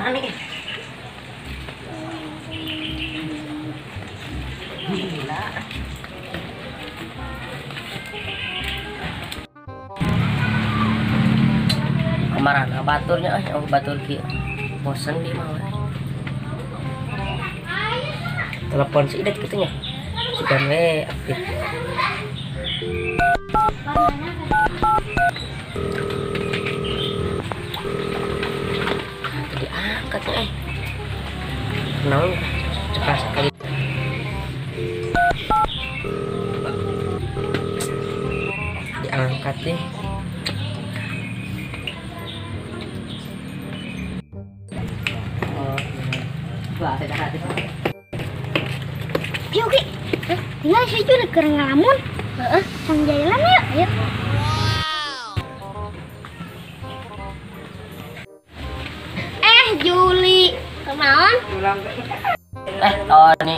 mana nih? Gila. Kemarin baturnya yang batur ki. Bosen di mau. Telepon si Idet gitu nya. Sudah aktif. Tadi angkat nih. Naon cepat sekali. Diangkat nih. Wah, saya hati. Yuk, Ki. Tinggal saya juga keur ngalamun. Heeh, sang jalan yuk. Ayo. Juli. Kenaon? Tony.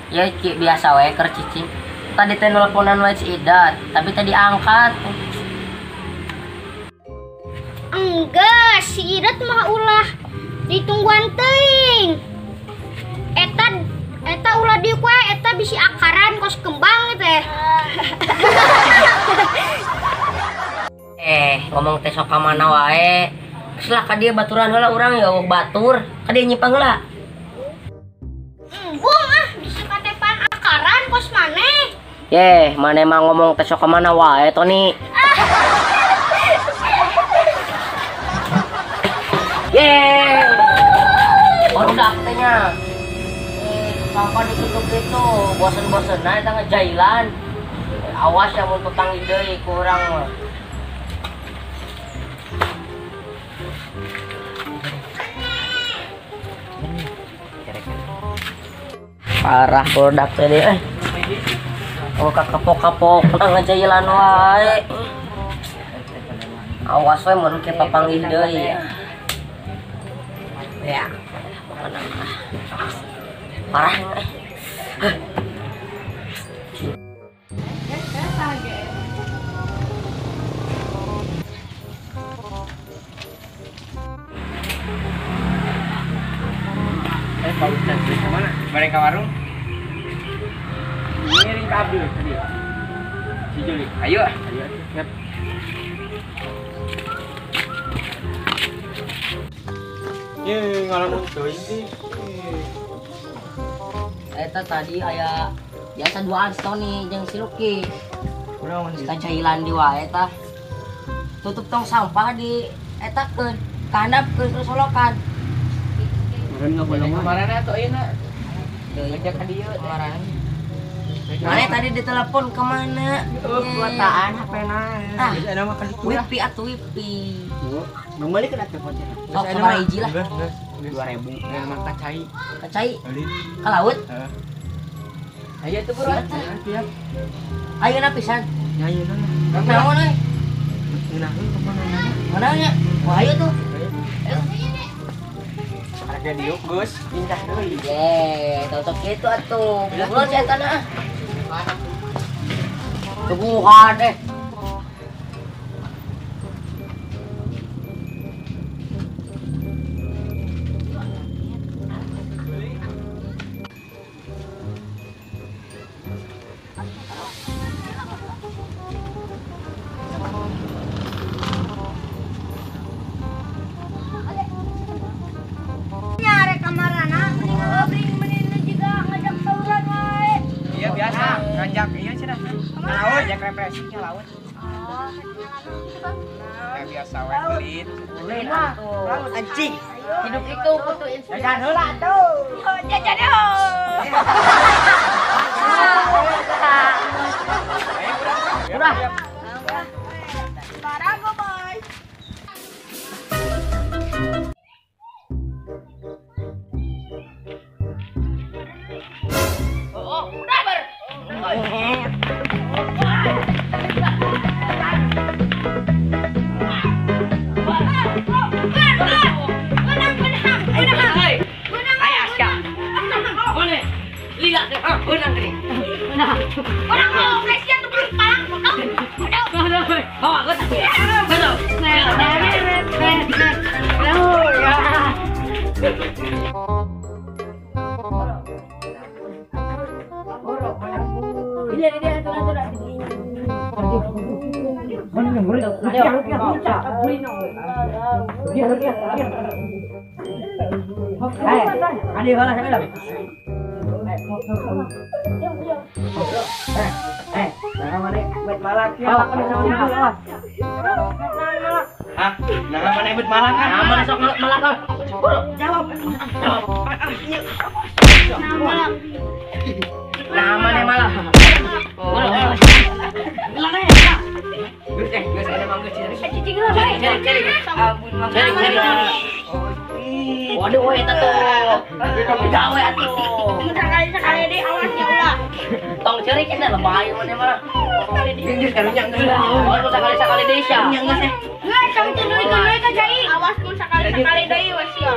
Ya biasa we keur cicing. Tadi teh nelponan wae si Idat, tapi tadi angkat. Enggak, si Idat mah ulah ditungguan teuing. Eta ulah diuk we, eta bisi akaran kos kembang teh. Ngomong teh sok ka mana wae. Geus ka dia baturan heula urang ya batur. Ka dia nyipang heula. Embung bisi katepan akaran kos maneh. Maneh mah ngomong teh sok ka mana wae, Tony. Kondak teh nya. Sampai ditutup itu, bosen-bosen nah eta ngejailan. Awas ya mun petang deui ku urang mah. Parah produk tadi oh kapok-kapok ngejailan wae. Awas we mun ke papanggih deui ya. Parah Pak Ustaz beli kemana? Balik ke warung? Ngiring ke Abdul tadi. Si Juli. Ayo. Yap. Ngalamun teuing sih. Eta tadi aya biasa duaan si Tony jeung si Lucky. Kunaon sih? Kajailan di wae tah. Tutup tong sampah di eta keun, kahandapkeun terus solokan. Kemarin atuh ayeuna. Ngajak ka dieu kemarin. Mana tadi ditelepon kemana? Kuataan HP-na. Geus ada mah kali kurang. Wipi atuh wipi. Mang balik ka teleponnya. Sok sabaraha hiji lah. 2000. Emang kacai. Kacai. Ka laut. Heeh. Aya tuh bro. Siap. Ayeuna pisan. Ya ayeuna. Naon euy? Ngeunaheun ka mana? Mana nya? Wah ayo tuh. Harga diuk Gus, pindah deui. Cocok gitu atuh. Ngobrol si eta na. Tuguhan Iya biasa, ngajak iya sih dah. Laut, ngajak represinya laut. Ya biasa we gelit. Lain atuh. Anjing. Hidup itu butuh inspirasi. Jajan heula tuh. Jajan Udah. Barago boy. Udah ber. Waduh, eta tuh. Gawe atuh. Sekali deh awasnya ulah. Tong cerik eta lebay mana mah. Geus karunya geus. Oh, sekali deui sia. Nggak, kamu tuluy ka cai. Awas mun sekali deui wes ya.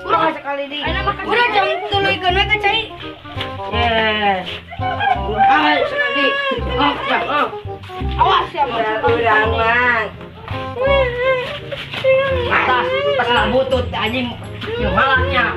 Kurang sekali deui. Udah kamu tuluy ka cai. Sekali. Awas ya. Urang mah. Tas butut anjing malahnya.